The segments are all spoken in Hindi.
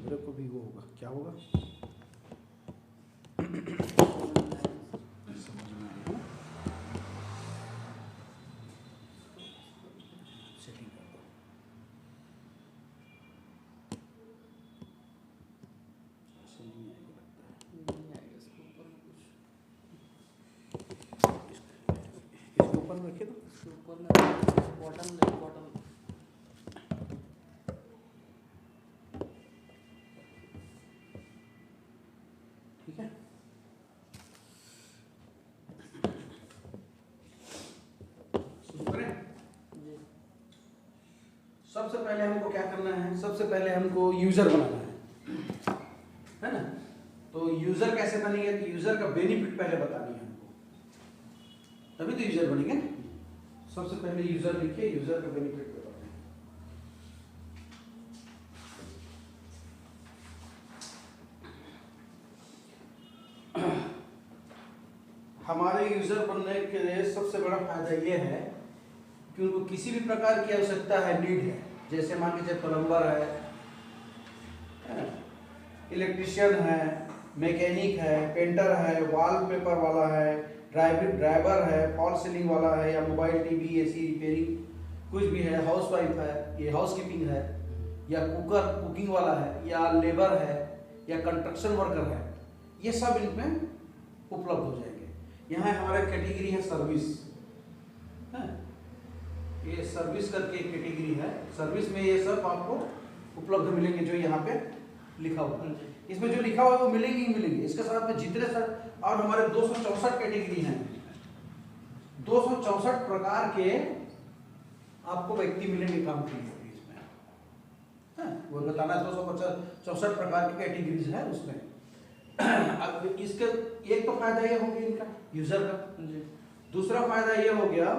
मेरे को भी वो होगा, क्या होगा समझ में आया। सेटिंग कर दो। ऐसे नहीं आएगा लगता है, नहीं आएगा इसके ऊपर में कुछ, इसके ऊपर में रखे दो। इसके ऊपर में बॉटम नहीं, बॉटम ठीक है, शुरू करें। जी। सबसे पहले हमको क्या करना है, सबसे पहले हमको यूजर बनाना है ना। तो यूजर कैसे बनेंगे, तो यूजर का बेनिफिट पहले बतानी है हमको, तभी तो यूजर बनेंगे। सबसे पहले यूजर लिखिए, यूजर का बेनिफिट बताते हैं। हमारे यूजर बनने के लिए सबसे बड़ा फायदा ये है कि उनको किसी भी प्रकार की आवश्यकता है, नीड है, जैसे मान लीजिए प्लम्बर है, इलेक्ट्रिशियन है, मैकेनिक है, पेंटर है, वॉलपेपर वाला है, ड्राइवर है, फॉल सीलिंग वाला है, या मोबाइल टीवी एसी रिपेयरिंग कुछ भी है, हाउसवाइफ है, ये हाउसकीपिंग है, या कुकिंग वाला है, या लेबर है, या कंस्ट्रक्शन वर्कर है, ये सब इनमें उपलब्ध हो जाएंगे। यहाँ हमारा कैटेगरी है सर्विस है, ये सर्विस करके एक कैटेगरी है, सर्विस में ये सब आपको उपलब्ध मिलेंगे जो यहाँ पे लिखा हुआ है। इसमें जो लिखा हुआ है वो मिलेंगे ही मिलेंगे, इसके साथ में जितने सर और हमारे 264 कैटेगरी हैं, 264 प्रकार के आपको व्यक्ति मिलेंगे काम के लिए इसमें है, वो बताना 264 प्रकार की कैटेगरीज है उसमें। अब इसके एक तो फायदा ये हो गया इनका यूजर का, दूसरा फायदा ये हो गया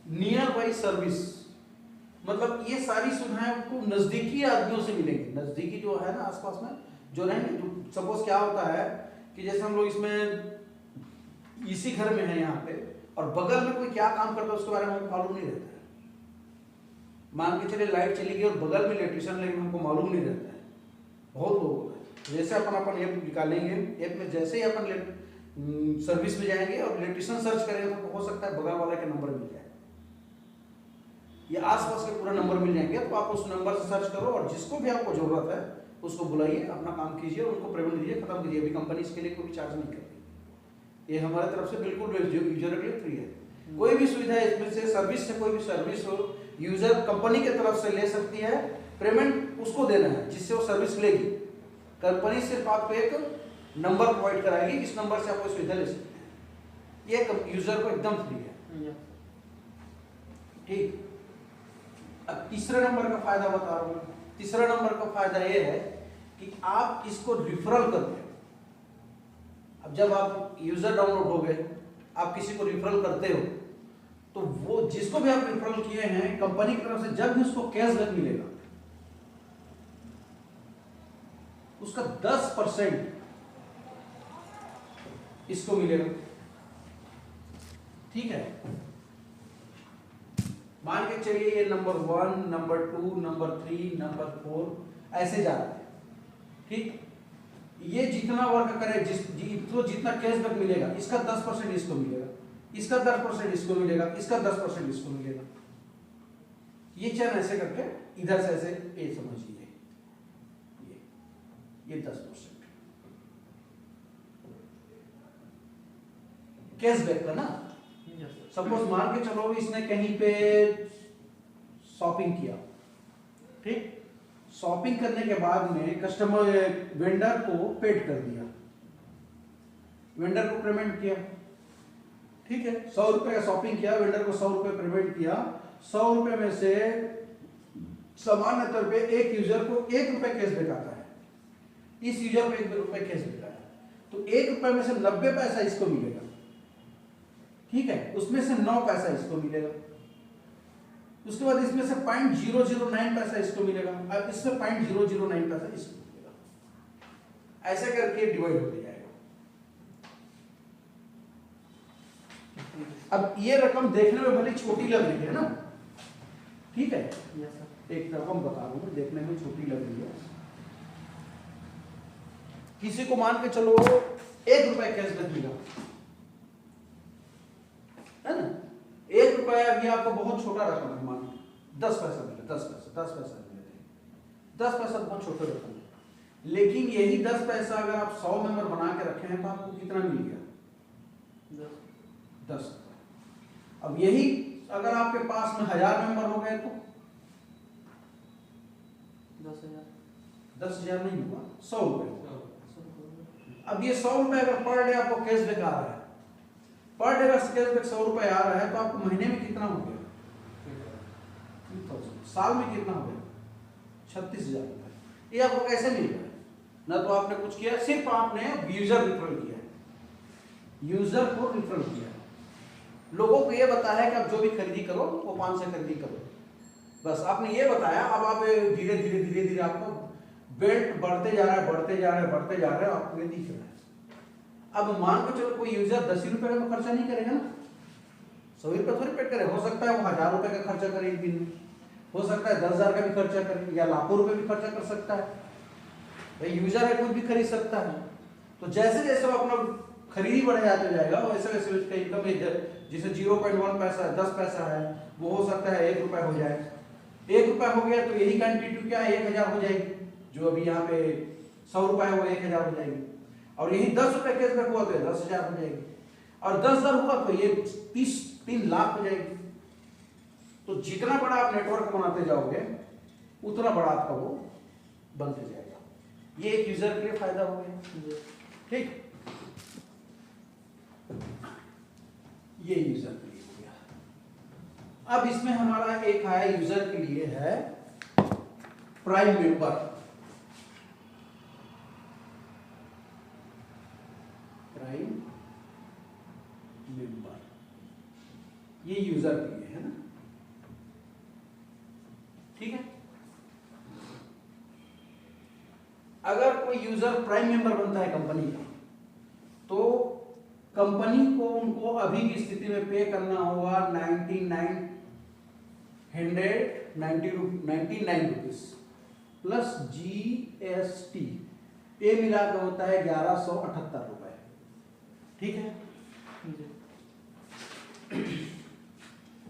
नियर बाई सर्विस, मतलब ये सारी सुविधाएं आपको नजदीकी आदमियों से मिलेंगी, नजदीकी जो है ना आसपास में जो रहेंगे। सपोज क्या होता है कि जैसे हम लोग इसमें इसी घर में है यहाँ पे, और बगल में कोई क्या काम करता है उसके बारे में हमको मालूम नहीं रहता है। मान के चले लाइट चली गई और बगल में इलेक्ट्रिशियन, लेकिन हमको मालूम नहीं रहता है, बहुत लोग होता है। जैसे अपन ऐप निकालेंगे, ऐप में जैसे ही अपन सर्विस में जाएंगे और इलेक्ट्रिशियन सर्च करेंगे तो हो सकता है बगल वाले के नंबर मिल जाए, या आसपास के पूरा नंबर मिल जाएंगे। तो आप उस नंबर से सर्च करो और जिसको भी आपको जरूरत है उसको बुलाइए, अपना काम कीजिए और उनको पेमेंट दीजिए, खत्म कीजिए। अभी कंपनी इसके लिए कोई चार्ज नहीं करती, ये हमारे तरफ से बिल्कुल यूजर के लिए फ्री है। कोई भी सुविधा इसमें से सर्विस से, कोई भी सर्विस हो यूजर कंपनी के तरफ से ले सकती है, पेमेंट उसको देना है जिससे वो सर्विस लेगी। कंपनी सिर्फ आपको एक नंबर प्रोवाइड कराएगी, इस नंबर से आप कोई सुविधा ले सकते हैं, ये यूजर को एकदम फ्री है। ठीक, अब तीसरे नंबर का फायदा बता रहा हूं। तीसरा नंबर का फायदा यह है कि आप इसको रिफरल करते हो। अब जब आप यूजर डाउनलोड हो गए, आप किसी को रिफरल करते हो, तो वो जिसको भी आप रिफरल किए हैं कंपनी की तरफ से जब भी उसको कैशबैक मिलेगा उसका 10% इसको मिलेगा। ठीक है, मान के चलिए ये नंबर 1, नंबर 2, नंबर 3, नंबर 4 ऐसे जा रहे हैं। ठीक, ये जितना वर्क करे तो जितना कैशबैक मिलेगा, इसका 10% इसको मिलेगा, इसका 10% इसको मिलेगा, इसका 10% इसको मिलेगा। ये चैन ऐसे करके इधर से ऐसे ये समझिए, ये 10% कैशबैक का ना। सपोज मान के चलो इसने कहीं पे शॉपिंग किया, ठीक, शॉपिंग करने के बाद में कस्टमर वेंडर को पेड कर दिया, वेंडर को पेमेंट किया। ठीक है, 100 रुपए का शॉपिंग किया, वेंडर को 100 रुपए पेमेंट किया। 100 रुपए में से सामान्य तौर पे एक यूजर को 1 रुपए कैशबैक आता है, इस यूजर को 1 रुपए कैशबैक आया, तो 1 रुपए में से 90 पैसा इसको मिलेगा। ठीक है, उसमें से 9 पैसा इसको मिलेगा, उसके बाद इसमें से 0.009 पैसा इसको मिलेगा, अब इसमें 0.009 पैसा इसको मिलेगा। ऐसे करके डिवाइड होते जाएगा। अब ये रकम देखने में भले छोटी लग रही है ना, ठीक है, एक रकम बता रहा हूं, देखने में छोटी लग रही है, किसी को मान के चलो 1 रुपए कैशबैक मिला, है ना, 1 रुपया अभी आपको बहुत छोटा रकम है, मान 10 पैसा मिला, 10 पैसा मिले, 10 पैसा बहुत छोटा रकम है, लेकिन यही 10 पैसा अगर आप 100 मेंबर बना के रखे हैं तो आपको कितना मिल गया? 10 रुपए। अब यही अगर आपके पास में 1000 मेंबर हो गए तो 10,000 नहीं हुआ, 100 रुपए। अब ये 100 रुपए अगर पर डे आपको कैशबैक आ रहा है, पर डे का कैशबैक 100 रुपए आ रहा है, तो आपको महीने में कितना हो गया? 3000। साल में कितना हो गया? 36,000 रुपए। ये आपको कैसे मिल गया? ना तो आपने कुछ किया, सिर्फ आपने यूजर रिफरल किया, यूजर को रिफरल किया, लोगों को ये बताया कि आप जो भी खरीदी करो वो 5 से खरीदी करो, बस आपने ये बताया। अब आप धीरे धीरे आपको बेल्ट बढ़ते जा रहा है, आपको ये दिख रहा है। अब मान के चलो कोई यूजर 10 रुपए का खर्चा नहीं करेगा ना, 100 रुपए थोड़ी पे करे, हो सकता है वो 1000 रुपए का खर्चा करे एक दिन में, हो सकता है 10,000 का भी खर्चा करे, या लाखों रुपए भी खर्चा कर सकता है। भाई यूजर है, कोई भी खरीद सकता है। तो जैसे जैसे वो अपना खरीदी बढ़ जाते जाएगा, वैसे वैसे उसका इनकम जैसे 0.1 पैसा है, 10 पैसा है, वो हो सकता है 1 रुपया हो जाए। 1 रुपया हो गया तो यही क्वांटिटी क्या है, 1000 हो जाएगी। जो अभी यहाँ पे 100 रुपया है वो 1000 हो जाएगी, और यही 10 रुपये कैशबैक हुआ तो 10,000 हो जाएगी, और 10,000 हुआ तो ये 3 लाख हो जाएगी। तो जितना बड़ा आप नेटवर्क बनाते जाओगे उतना बड़ा आपका वो बनते जाएगा। ये एक यूजर के लिए फायदा हो गया, ठीक। ये यूजर के लिए हो गया। अब इसमें हमारा एक है यूजर के लिए है प्राइम मेंबर। प्राइम मेंबर ये यूजर के लिए है ना, ठीक है। अगर कोई यूजर प्राइम मेंबर बनता है कंपनी का, तो कंपनी को उनको अभी की स्थिति में पे करना होगा 99 रुपीज प्लस GST, ये मिलाकर होता है 1178 रुपए, ठीक है।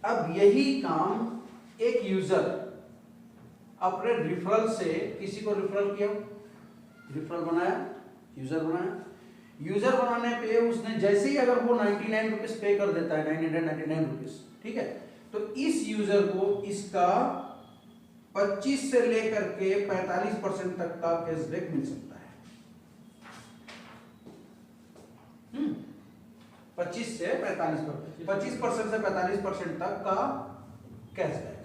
अब यही काम एक यूजर अपने रिफरल से किसी को रिफरल किया, रिफरल बनाया, यूजर बनाया, यूजर बनाने पे उसने जैसे ही अगर वो 99 रुपीज पे कर देता है, 999 रुपीज, ठीक है, तो इस यूजर को इसका 25 से लेकर के 45% तक का कैशबैक मिल सकता है। 25% से 45% तक का कैशबैक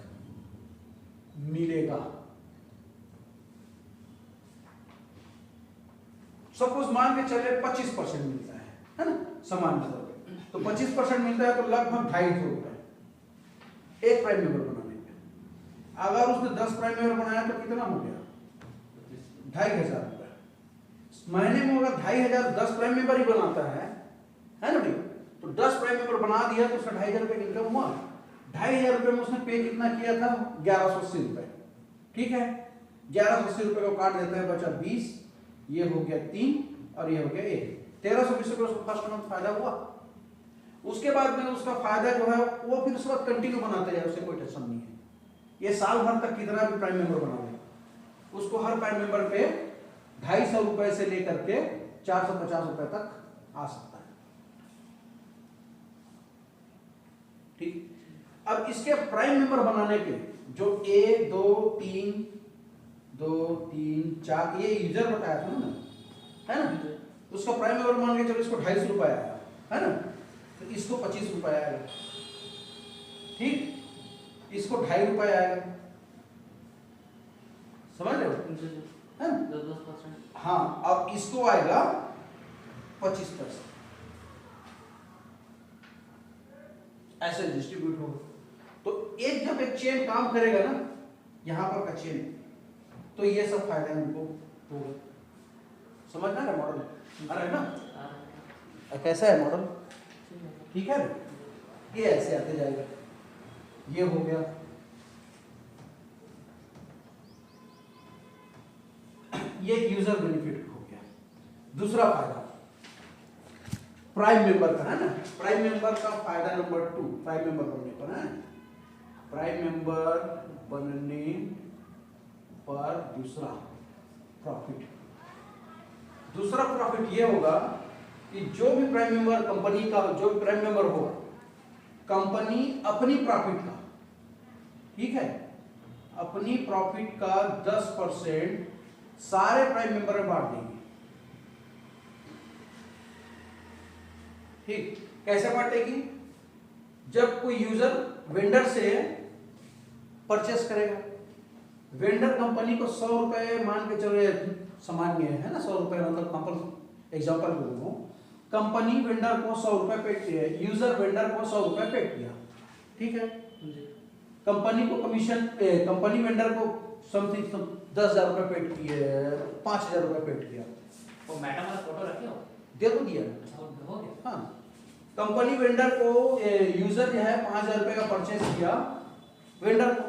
मिलेगा। सपोज मान के चले 25% मिलता है ना, सामान्य तौर पे, तो 25% मिलता है तो लगभग 250 रुपए एक प्राइम मेंबर बनाने पे। अगर उसने 10 प्राइम मेंबर बनाया तो कितना हो गया? 2,500 रुपए महीने में। अगर 2,500 10 प्राइम मेंबर ही बनाता है ना भाई, तो 10 प्राइम मेंबर बना दिया तो उसका 2,500 रुपए इनकम हुआ। 2,500 रुपए में उसने पे कितना किया था? 1180 रुपए, ठीक है। 1180 रुपए को काट देते हैं, बचा 20, ये हो गया 3 और ये हो गया 1, 1320 रुपए उसको फर्स्ट मंथ फायदा हुआ। उसके बाद में उसका फायदा जो है वो फिर उसके बाद कंटिन्यू बनाते जाए, उससे कोई टेंशन नहीं है। ये साल भर तक कितना भी प्राइम मेंबर बना ले, उसको हर प्राइम मेंबर पे 250 रुपए से लेकर के 450 रुपए तक आ सकता है, ठीक। अब इसके प्राइम मेंबर बनाने के जो 1 2 3 4 ये यूजर बताया था ना, है ना, उसका प्राइम मेंबर मान के चलो इसको 250 रुपए आया, है ना, तो इसको 25 रुपए आएगा, ठीक। इसको 2.5 रुपए आएगा, समझ रहे हो, है ना, 10%। हाँ। अब इसको आएगा 25%, ऐसे डिस्ट्रीब्यूट होगा। तो एक जब एक चेन काम करेगा ना, यहां पर का चेन, तो ये सब फायदा उनको होगा। समझना है मॉडल? अरे ना कैसा है मॉडल, ठीक है। ये ऐसे आते जाएगा, ये हो गया, ये यूजर बेनिफिट हो गया। दूसरा फायदा प्राइम मेंबर का है ना, प्राइम मेंबर का फायदा नंबर 2, प्राइम मेंबर बनने पर है, प्राइम मेंबर बनने पर दूसरा प्रॉफिट ये होगा कि जो भी प्राइम मेंबर कंपनी का, जो भी प्राइम मेंबर होगा, कंपनी अपनी प्रॉफिट का, ठीक है, अपनी प्रॉफिट का 10% सारे प्राइम मेंबर में बांट देंगे। ठीक, कैसे बांटेगी? जब कोई यूजर वेंडर से परचेस करेगा, वेंडर कंपनी को 100 रुपए मान के चलो, सामान्य है ना, 100 रुपए मतलब एग्जाम्पल के दूँ, कंपनी वेंडर को 100 रुपए पेड किया, यूजर वेंडर को 100 रुपए पेड किया, ठीक है, कंपनी को कमीशन, कंपनी वेंडर को समथिंग 10,000 रुपए पेड किए, 5,000 रुपए पेड किया। वो मैडम वाला फोटो रखे हो? दे तो दिया। हो गया। हाँ, कंपनी वेंडर को, यूजर जो है 5,000 रुपए का परचेस किया, वेंडर को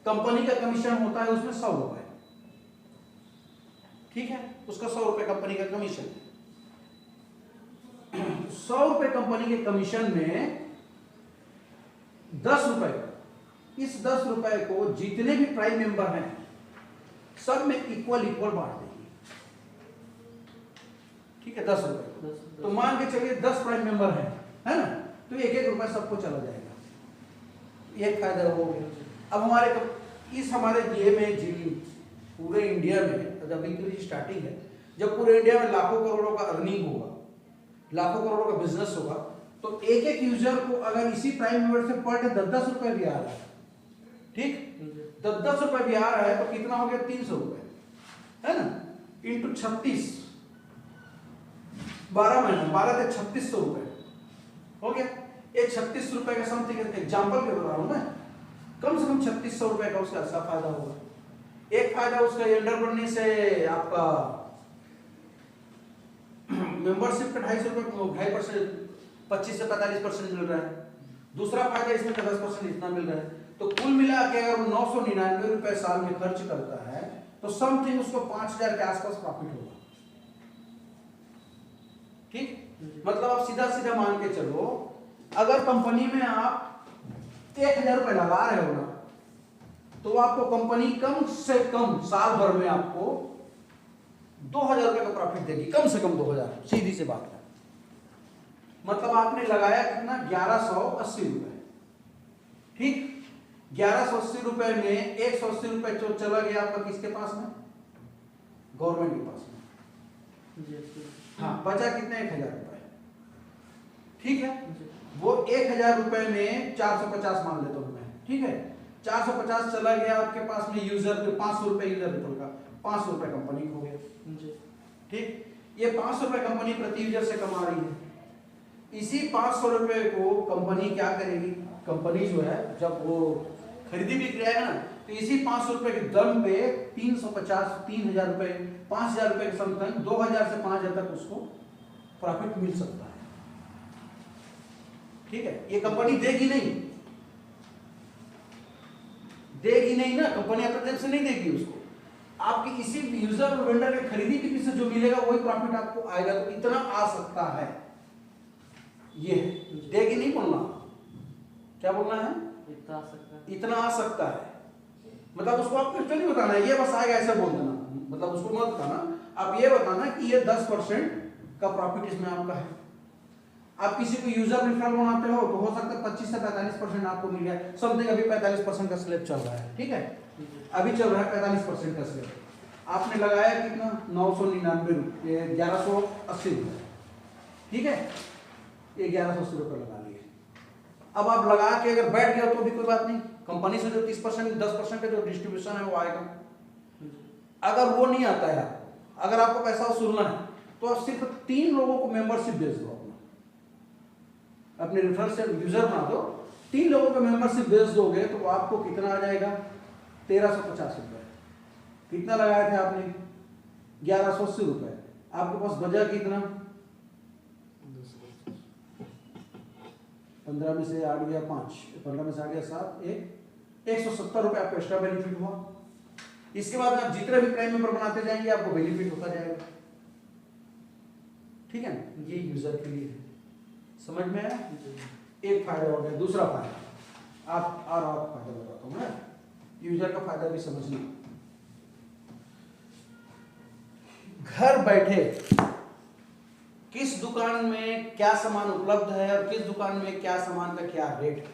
कंपनी का कमीशन होता है उसमें 100 रुपए, ठीक है, उसका 100 रुपए कंपनी का कमीशन। 100 रुपए कंपनी के कमीशन में 10 रुपए, इस 10 रुपए को जितने भी प्राइम मेंबर हैं सब में इक्वल बांट देंगे, ठीक है, 10 रुपए। तो मान के चलिए 10 प्राइम मेंबर हैं, है ना, तो 1-1 रुपए सबको चला जाएगा, ये फायदा हो गया। अब हमारे ये में पूरे इंडिया में, अभी की स्टार्टिंग है, जब पूरे इंडिया में लाखों करोड़ों का अर्निंग होगा, लाखों करोड़ों का बिजनेस होगा, तो एक यूजर को अगर इसी प्राइम मेंबर से पर डे 10-10 रुपए भी आ रहा है, ठीक, 10-10 रुपए भी आ रहा है, तो कितना हो गया? 300 रुपए, है ना, इंटू 36, 12 महीने, 12 से 3600 रुपए हो गया। ये 36 रुपए का समथिंग एग्जाम्पल के बता रहा हूं मैं, कम से कम 3600 रुपए का उसका अच्छा फायदा होगा। एक फायदा उसका वेंडर बनने से आपका मेंबरशिप का 250 रुपए, 2.5%, 25 से 45% मिल रहा है। दूसरा फायदा इसमें 10% इतना मिल रहा है, तो कुल मिला के अगर वो 999 रुपए साल में खर्च करता है, तो समथिंग उसको 5,000 के आसपास प्रॉफिट होगा, ठीक। मतलब आप सीधा मान के चलो, अगर कंपनी में आप 1,000 रुपए लगा रहे हो ना, तो आपको कंपनी कम से कम साल भर में आपको 2,000 रुपए का प्रॉफिट देगी, कम से कम 2,000, सीधी सी बात है। मतलब आपने लगाया कितना? 1180 रुपए, ठीक। 1180 रुपए में 180 रुपए जो चला गया आपका किसके पास में? गवर्नमेंट के पास में। हाँ, बचा कितने? 1,000 रुपए, ठीक है। वो 1,000 रुपए में 450 मान लेता हूं मैं, ठीक है। 450 चला गया आपके पास में यूजर के 500 रुपए, यूजर रिफल का 500 रुपए कंपनी खो गया, ठीक। ये 500 रुपए कंपनी प्रति यूजर से कमा रही है। इसी 500 रुपए को कंपनी क्या करेगी? कंपनी जो है जब वो खरीदी बिक्री आएगा ना, तो इसी 500 रुपए के दम पे 350, 3,000 रुपए, 5,000 रुपए के समथिंग 2,000 से 5,000 तक उसको प्रॉफिट मिल सकता है, ठीक है। ये कंपनी देगी नहीं ना, कंपनी अपने तरफ से नहीं देगी उसको, आपकी इसी यूजर और वेंडर के खरीदी बिक्री से जो मिलेगा वही प्रॉफिट आपको आएगा। तो इतना आ सकता है, ये देगी नहीं बोलना, क्या बोलना है? इतना आ सकता है। मतलब उसको आप कुछ नहीं बताना है, ये बस आएगा ऐसे बोल देना, मतलब उसको मत बताना, आप ये बताना कि ये 10% का प्रॉफिट इसमें आपका है। आप किसी को यूजर रिफरल बनाते हो तो हो सकता है 25 से 45% आपको मिल जाए, समथिंग अभी 45% का स्लैब चल रहा है, ठीक है, अभी चल रहा है 45% का स्लैब। आपने लगाया कितना? 999 रुपये, 1180 रुपये, ठीक है, ये 1180 रुपये लगा लिए। अब आप लगा के अगर बैठ गया तो भी कोई बात नहीं, कंपनी से जो 30%, 10% का जो डिस्ट्रीब्यूशन है वो आएगा। अगर वो नहीं आता है, अगर आपको पैसा वसूलना है, तो आप सिर्फ 3 लोगों को मेंबरशिप भेज दो, अपने रेफरल से यूजर बना दो, 3 लोगों को मेंबरशिप भेज दोगे तो आपको कितना आ जाएगा? 1,350 रुपए। कितना लगाए थे आपने? 1,180 रुपए। आपके पास बचा कितना? 15 में से 8 गया 5, 15 में से 8 गया 7, 170 रुपए आपको एक्स्ट्रा बेनिफिट हुआ। इसके बाद आप जितने भी प्राइम मेंबर बनाते जाएंगे आपको बेनिफिट होता जाएगा, ठीक है ना, ये यूजर के लिए है। समझ में आया? एक फायदा हो गया। दूसरा फायदा आप फायदा बताता हूँ मैं, यूजर का फायदा भी समझना। घर बैठे किस दुकान में क्या सामान उपलब्ध है और किस दुकान में क्या सामान का क्या रेट है,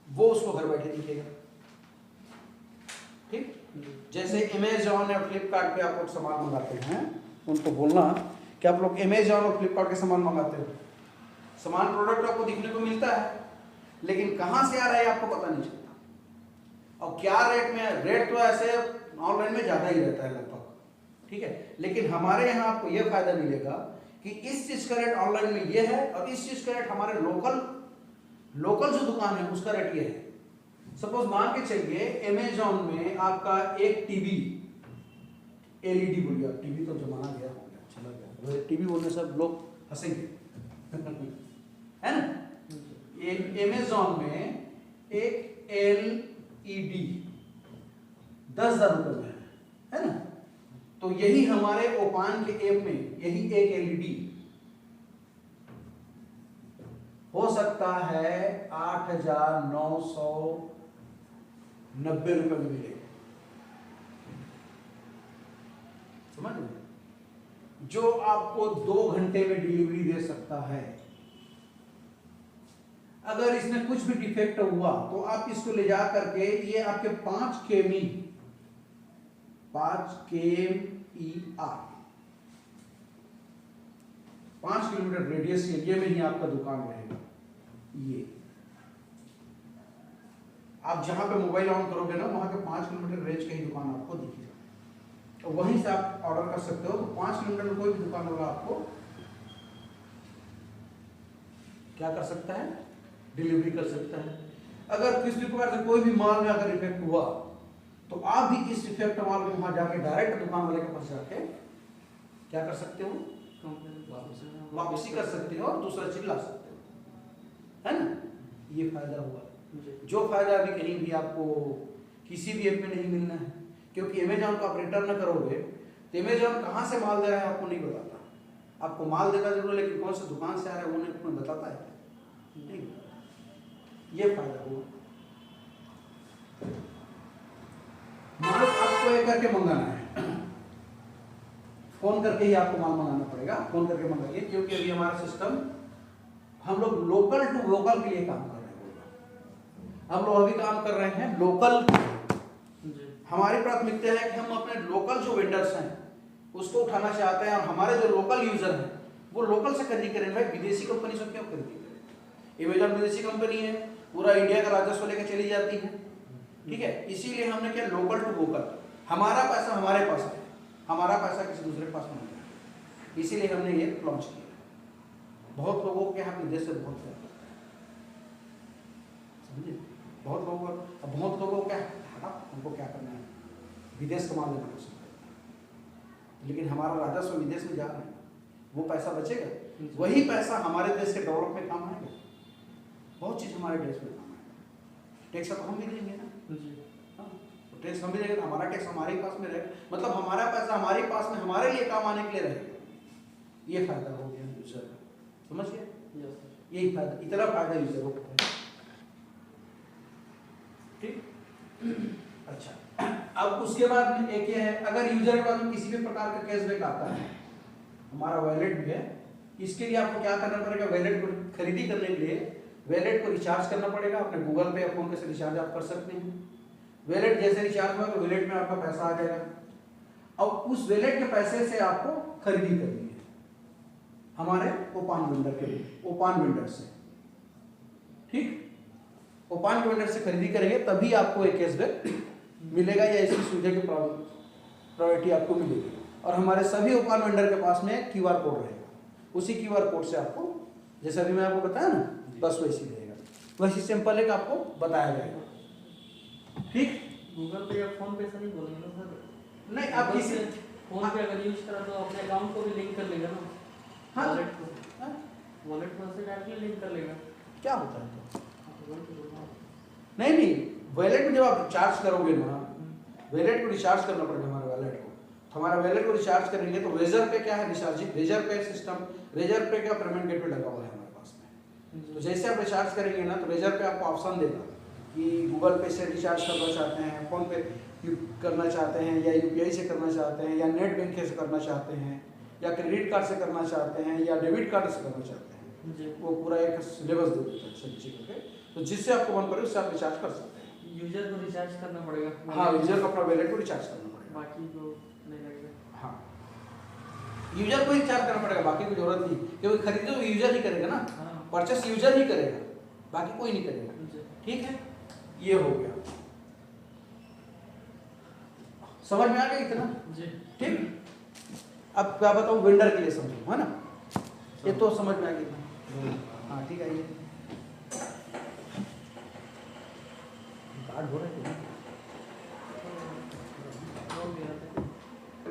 वो उसको घर बैठे दिखेगा। ठीक, जैसे अमेजॉन या फ्लिपकार्ट पे आप लोग सामान मंगाते हैं, उनको बोलना कि आप लोग अमेजॉन और फ्लिपकार्ट के सामान मंगाते हो, सामान प्रोडक्ट आपको दिखने को मिलता है, लेकिन कहां से आ रहा है आपको पता नहीं चलता। और क्या रेट में, रेट तो ऐसे ऑनलाइन में ज्यादा ही रहता है लगभग, ठीक है, लेकिन हमारे यहाँ आपको यह फायदा मिलेगा कि इस चीज का रेट ऑनलाइन में ये है और इस चीज का रेट हमारे लोकल जो दुकान है उसका रेट ये है। सपोज मान के चलिए अमेजॉन में आपका एक टीवी, एलईडी बोलिए, टीवी तो जमाना गया हो गया, चला गया, टीवी बोलने से लोग हंसेंगे है ना। अमेजॉन में एक एलईडी 10,000 रुपए में है ना, तो यही हमारे ओपान के ऐप में यही एक एलईडी हो सकता है 8,990 रुपए में मिलेगा। समझ में? जो आपको 2 घंटे में डिलीवरी दे सकता है। अगर इसमें कुछ भी डिफेक्ट हुआ तो आप इसको ले जा करके, ये आपके 5 केमी 5 किलोमीटर रेडियस एरिया में ही आपका दुकान रहेगा। ये आप जहां पे मोबाइल ऑन करोगे ना, वहां के 5 किलोमीटर रेंज का ही दुकान आपको दिखेगा, तो वहीं से आप ऑर्डर कर सकते हो। तो 5 किलोमीटर में कोई भी दुकान होगा आपको क्या कर सकता है, डिलीवरी कर सकता है। अगर किसी प्रकार से कोई भी माल में अगर इफेक्ट हुआ तो आप भी इस इफेक्ट माल को वहां जाके डायरेक्ट दुकान वाले के पास जाके क्या कर सकते हो, वापसी कर सकते हो और दूसरा चीज ला सकते हो, है ना। ये फायदा हुआ, जो फायदा अभी कहीं भी आपको किसी भी ऐप में नहीं मिलना है, क्योंकि अमेजॉन को आप रिटर्न न करोगे तो अमेजॉन कहां से माल दे रहा है आपको नहीं बताता। आपको माल देता जरूर, लेकिन कौन से दुकान से आ रहा है वो नहीं बताता है, नहीं। ये फायदा हुआ। माल आपको एक करके मंगाना है, फोन करके ही आपको माल मंगाना पड़ेगा, फोन करके मंगाइए, क्योंकि अभी हमारा सिस्टम हम लोग लोकल टू लोकल के लिए काम कर रहे हैं। हम लोग अभी काम कर रहे हैं लोकल। हमारी प्राथमिकता है कि हम अपने लोकल जो वेंडर्स हैं उसको उठाना चाहते हैं, और हमारे जो लोकल यूजर हैं वो लोकल से खरीदी करें। भाई विदेशी कंपनी से क्यों खरीदी करें? अमेजॉन विदेशी कंपनी है, पूरा इंडिया का राजस्व लेकर चली जाती है, ठीक है। इसीलिए हमने क्या, लोकल टू लोकल, हमारा पैसा हमारे पास है, हमारा पैसा किसी दूसरे के पास नहीं है, इसीलिए हमने ये लॉन्च किया। बहुत लोगों के यहाँ विदेश से बहुत है, समझे, बहुत लोगों को क्या हमको क्या करना है, विदेश का माल लेना पसंद है, लेकिन हमारा राजस्व विदेश में जा रहा है, वो पैसा बचेगा, वही पैसा हमारे देश के डेवलप में काम आएगा। बहुत चीज हमारे देश में काम आएगा। टैक्स तो हम भी देंगे ना, तो टैक्स हम भी देंगे, हमारा टैक्स हमारे पास में रहेगा, मतलब हमारा पैसा हमारे पास में हमारे लिए काम आने के लिए रहेगा। ये फायदा हो गया यूजर का, समझ गए? यही फायदा, इतना फायदा यूजर को है, ठीक। अच्छा, अब उसके बाद में एक ये है, अगर यूजर के पास में किसी भी प्रकार का कैशबैक आता है, हमारा वैलेट भी है, इसके लिए आपको क्या करना पड़ेगा, वैलेट को खरीदी करने के लिए वैलेट को रिचार्ज करना पड़ेगा। अपने गूगल पे या फोन पे से रिचार्ज आप कर सकते हैं। वैलेट जैसे रिचार्ज हुआ तो वैलेट में आपका पैसा आ जाएगा, और उस वैलेट के पैसे से आपको खरीदी करनी है हमारे ओपान वेंडर के लिए, ओपान वेंडर से, ठीक। ओपान वेंडर से खरीदी करेंगे तभी आपको एक कैशबैक मिलेगा, या ऐसी सुविधा की प्रायोरिटी आपको मिलेगी। और हमारे सभी ओपान वेंडर के पास में क्यूआर कोड रहेगा, उसी क्यूआर कोड से आपको, जैसे अभी मैं आपको बताया ना, बस वैसे ही रहेगा, वैसी सिंपल एक आपको बताया जाएगा, ठीक। गूगल पे या फोन पे से नहीं बोलेंगे ना सर? नहीं, आप किसी फोन पे अगर यूज करा तो अपने अकाउंट को भी लिंक कर लेगा ना, हाँ, वॉलेट को, वॉलेट को से डायरेक्टली लिंक कर लेगा। क्या होता है तो? नहीं, वैलेट में जब आप रिचार्ज करोगे ना, वैलेट को रिचार्ज करना पड़ेगा हमारे वैलेट को, तो हमारा वैलेट को रिचार्ज करेंगे तो रेजर पे क्या है रिचार्जिंग, रेजर पे सिस्टम, रेजर पे क्या पेमेंट गेटवे लगा हुआ है हमारे पास में। तो जैसे आप रिचार्ज करेंगे ना तो रेजर पे आपको ऑप्शन देगा कि गूगल पे से रिचार्ज करना चाहते हैं, फोन पे करना चाहते हैं, या यूपीआई से करना चाहते हैं, या नेट बैंकिंग से करना चाहते हैं, या क्रेडिट कार्ड से करना चाहते हैं, या डेबिट कार्ड से करना चाहते हैं जी। वो पूरा एक सिलेबस दे देता है सभी चीज़ों के। तो जिससे आपको मन करे उससे आप रिचार्ज कर सकते हैं। यूजर को रिचार्ज करना पड़ेगा। हाँ, यूजर को अपना वैलेट को रिचार्ज करना पड़ेगा। बाकी को नहीं लगेगा। हाँ, यूजर को रिचार्ज करना पड़ेगा, बाकी की जरूरत नहीं, क्योंकि खरीदे तो यूजर ही करेगा ना, हाँ। परचेस यूजर ही करेगा, बाकी कोई नहीं करेगा। जी। ठीक है, ये हो गया, समझ में आ गया इतना? जी। ठीक, अब क्या बताऊं वेंडर के लिए समझो, है ना? ये तो समझ में आ गया। हाँ ठीक है, ये कार्ड हो रहा है,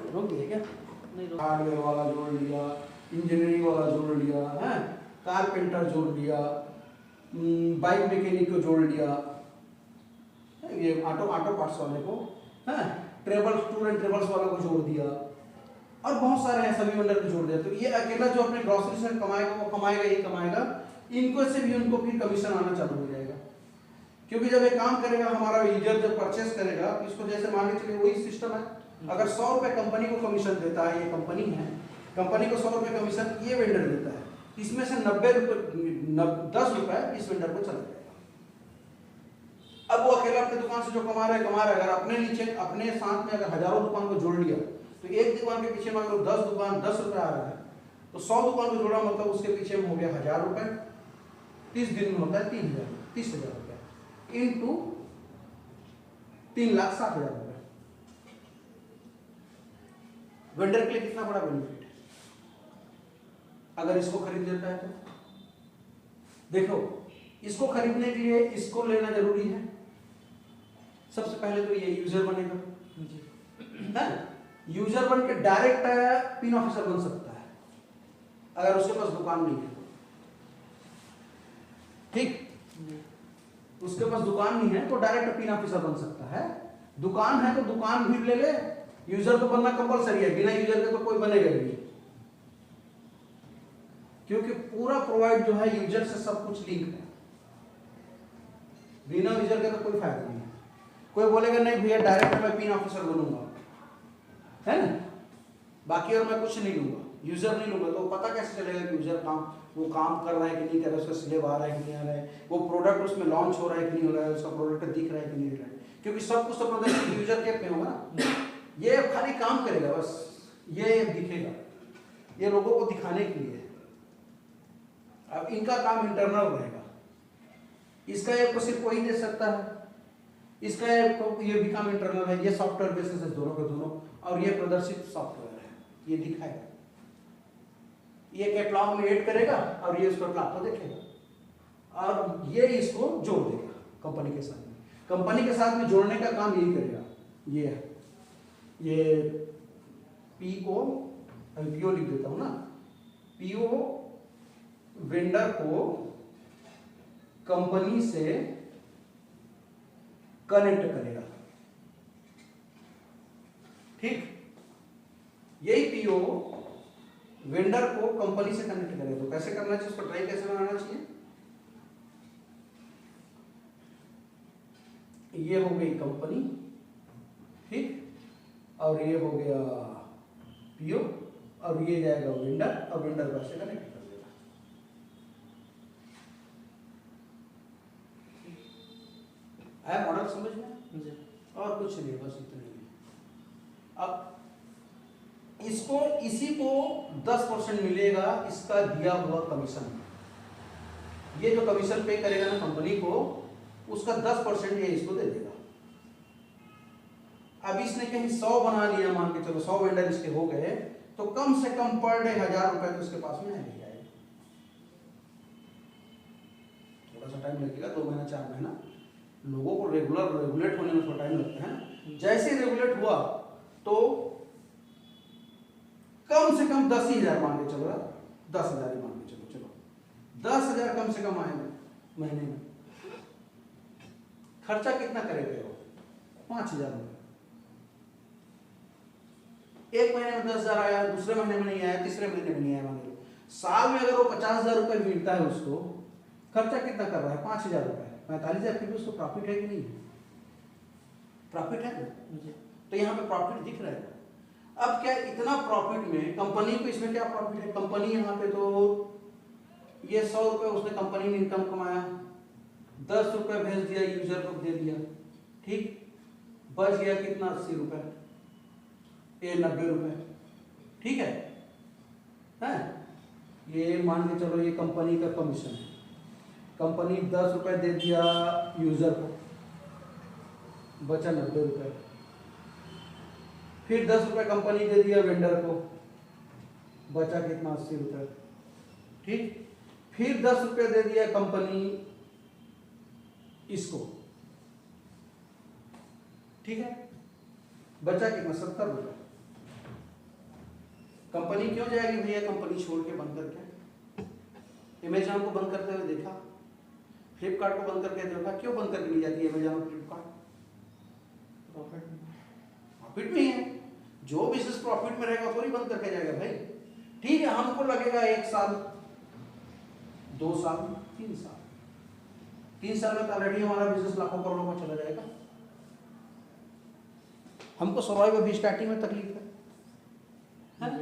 रोक दिया क्या? नहीं रोक। हार्डवेयर वाला जोड़ लिया, इंजीनियरिंग वाला जोड़ लिया, है कारपेंटर जोड़ लिया, बाइक मैकेनिक को जोड़ लिया, ये ऑटो पार्ट्स वाले को, है ट्रेवल टूर एंड ट्रेवल्स वाला को जोड़ दिया, और बहुत सारे हैं, सभी वेंडर को जोड़ दिया। तो ये अकेला जो अपने ग्रोसरी से कमाएगा वो कमाएगा ही कमाएगा, इनको से भी उनको फिर कमीशन आना चालू हो जाएगा। क्योंकि जब ये काम करेगा हमारा यूजर जब परचेस करेगा, इसको जैसे मान के चलिए वही सिस्टम है, अगर 100 रुपये कंपनी को कमीशन देता है, ये कंपनी है, कंपनी को 100 रुपये कमीशन ये वेंडर देता है, इसमें से 90 रुपये 10 रुपये इस वेंडर को चला जाएगा। अब वो अकेला अपनी दुकान से जो कमा रहा है, अगर अपने नीचे अपने साथ में अगर हजारों दुकान को जोड़ लिया तो एक दुकान के पीछे में अगर 10 दुकान 10 रुपये आ रहा है तो 100 दुकान को जोड़ा मतलब उसके पीछे में हो गया 1000 रुपये, 30 दिन में होता है 30,000 रुपये इंटू 3,60,000 रुपये। वेंडर के लिए कितना बड़ा बेनिफिट है अगर इसको खरीद लेता है तो। देखो, इसको खरीदने के लिए इसको लेना जरूरी है। सबसे पहले तो ये यूजर बनेगा, है यूजर बन के डायरेक्ट पिन ऑफिसर बन सकता है अगर उसके पास दुकान नहीं है। ठीक, उसके पास दुकान नहीं है तो डायरेक्ट पिन ऑफिसर बन सकता है। दुकान है तो दुकान भी ले ले, यूजर तो बनना कंपलसरी है, बिना यूजर के तो कोई बनेगा नहीं, क्योंकि पूरा प्रोवाइड जो है यूजर से सब कुछ लिंक है। बिना यूजर के तो कोई फायदा नहीं है। कोई बोलेगा नहीं भैया डायरेक्ट मैं पिन ऑफिसर बनूंगा, है ना, बाकी और मैं कुछ नहीं लूंगा, यूजर नहीं लूंगा, तो पता कैसे चलेगा कि यूजर वो काम कर रहा है कि नहीं कर रहा है, उसका स्लेब आ रहा है कि नहीं आ रहा है, वो प्रोडक्ट उसमें लॉन्च हो रहा है कि नहीं हो रहा है, उसका प्रोडक्ट दिख रहा है कि नहीं दिख रहा है, क्योंकि सब कुछ तो प्रदर्शन यूजर के पे होगा ना। ये खाली काम करेगा, बस ये दिखेगा, ये लोगों को दिखाने के लिए। अब इनका काम इंटरनल रहेगा, इसका एक को सिर्फ वही दे सकता है, इसका एक को ये भी काम इंटरनल है, ये सॉफ्टवेयर बेसिस है दोनों के दोनों, और ये प्रदर्शित सॉफ्टवेयर है, ये दिखाएगा, ये कैटलॉग में ऐड करेगा और ये उस कैटलॉग को देखेगा और ये इसको जोड़ देगा कंपनी के साथ में। कंपनी के साथ में जोड़ने का काम यही करेगा। ये पीओ लिख देता हूं ना, पीओ वेंडर को कंपनी से कनेक्ट करेगा। ठीक, यही पीओ वेंडर को कंपनी से कनेक्ट करेगा। तो कैसे करना चाहिए, उसको ट्राई कैसे बनाना चाहिए। ये हो गई कंपनी, ठीक, और ये हो गया पीओ, और ये जाएगा वेंडर, और वेंडर को ऐसे कनेक्ट कर देगा। आया मॉडल समझ में? और कुछ नहीं, बस इतना ही। अब इसको इसी को 10% मिलेगा इसका दिया हुआ कमीशन। ये जो कमीशन पे करेगा ना कंपनी को, उसका 10% ये इसको दे देगा। अब इसने कहीं 100 बना लिया, मान के चलो 100 वेंडर इसके हो गए, तो कम से कम पर डे 1000 रुपए तो उसके पास में नहीं जाएगा। थोड़ा सा टाइम लगेगा, 2 महीना 4 महीना, लोगों को रेगुलेट होने में थोड़ा टाइम लगता है। जैसे ही रेगुलेट हुआ तो कम से कम 10,000 मान के चलो, 10,000 ही मान के चलो, 10,000 कम से कम आएंगे महीने में। खर्चा कितना करेगा वो? 5,000 रुपये। एक महीने में 10,000 आया, दूसरे महीने में नहीं आया, तीसरे महीने में नहीं आया, मान लो साल में अगर वो 50,000 रुपए मिलता है उसको, खर्चा कितना कर रहा है? 5,000 रुपए, 45,000 फिर भी उसको प्रॉफिट है कि नहीं? प्रॉफिट है ना? जी। तो यहाँ पे प्रॉफिट दिख रहा है। अब क्या इतना प्रॉफिट में कंपनी को, इसमें क्या प्रॉफिट है? कंपनी यहाँ पे तो ये 100 रुपए उसने कंपनी में इनकम कमाया, 10 रुपए भेज दिया यूजर को, दे दिया, ठीक, बच गया कितना? 80 रुपए, ये 90 रुपए, ठीक है? ये मान के चलो ये कंपनी का कमीशन है, कंपनी 10 रुपए दे दिया यूजर को, बचा 90 रुपए, फिर 10 रुपए कंपनी दे दिया वेंडर को, बचा कितना? 80 रुपए, ठीक, फिर 10 रुपए दे दिया कंपनी इसको, ठीक है, बचा कितना? 70 रुपए। कंपनी क्यों जाएगी भैया कंपनी छोड़ के, बंद करके? अमेजॉन को बंद करते हुए देखा, फ्लिपकार्ट को बंद करके देखा, क्यों बंद करके नहीं जाती अमेजॉन और फ्लिपकार्ट? प्रॉफिट में है, जो बिजनेस प्रॉफिट में रहेगा थोड़ी बंद करके जाएगा भाई। ठीक है, हमको लगेगा 1 साल, 2 साल, 3 साल, 3 साल में ऑलरेडी हमारा बिजनेस लाखों करोड़ों में चला जाएगा। हमको सर्वाइव अभी स्टार्टिंग में तकलीफ है ना?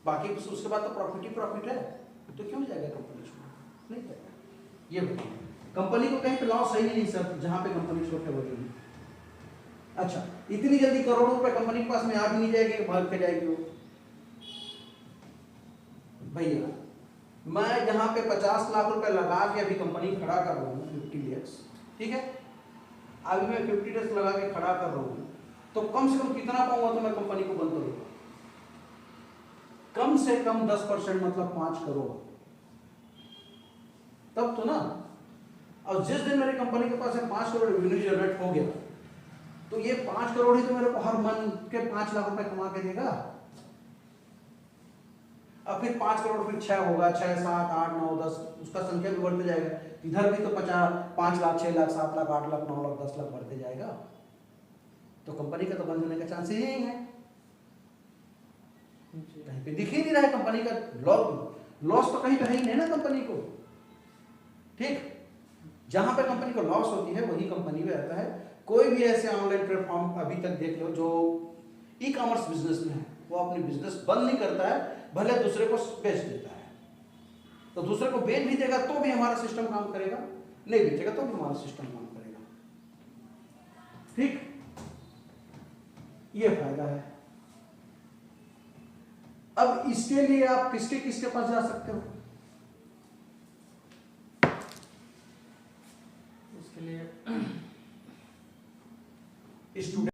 बाकी उसके बाद तो प्रॉफिट ही प्रॉफिट है, तो क्यों जाएगा कंपनी छोड़? नहीं जाएगा। ये बताइए, कंपनी को कहीं पे लॉस है ही नहीं सर, जहां पे कंपनी छोड़ के बढ़ेगी। अच्छा, इतनी जल्दी करोड़ों रुपए कंपनी के पास में आ भी नहीं जाएगी, भाग के जाएगी वो। भैया मैं जहां पे 50 लाख रुपए लगा के अभी कंपनी खड़ा कर रहा हूँ 50 डेज, ठीक है, अभी मैं 50 डेज लगा के खड़ा कर रहा हूँ, तो कम से कम कितना पाऊंगा तो मैं कंपनी को बंद करूंगा? कम से कम 10%, मतलब 5 करोड़, तब तो ना। और जिस दिन मेरी कंपनी के पास 5 करोड़ रेवेन्यू जनरेट हो गया, तो ये 5 करोड़ ही तो मेरे को हर मंथ के 5 लाख रुपए कमा के देगा। अब फिर 5 करोड़, फिर 6 होगा, 6, 7, 8, 9, 10, उसका संख्या भी बढ़ते जाएगा। इधर भी तो 5 लाख, 6 लाख, 7 लाख, 8 लाख, 9 लाख, 10 लाख बढ़ते जाएगा, तो कंपनी का तो बंद होने का चांस ही नहीं है। कहीं पे दिख ही नहीं रहा है कंपनी का लॉस तो कहीं पे है ही नहीं ना कंपनी को, ठीक। जहां पे कंपनी को लॉस होती है वही कंपनी में रहता है। कोई भी ऐसे ऑनलाइन प्लेटफॉर्म अभी तक देख लो जो ई कॉमर्स बिजनेस में है, वो अपनी बिजनेस बंद नहीं करता है, भले दूसरे को बेच देता है। तो दूसरे को बेच भी देगा तो भी हमारा सिस्टम काम करेगा, नहीं बेचेगा तो भी हमारा सिस्टम काम करेगा, ठीक। ये फायदा है। अब इसके लिए आप किसके किसके पास जा सकते हो? उसके लिए स्टूडेंट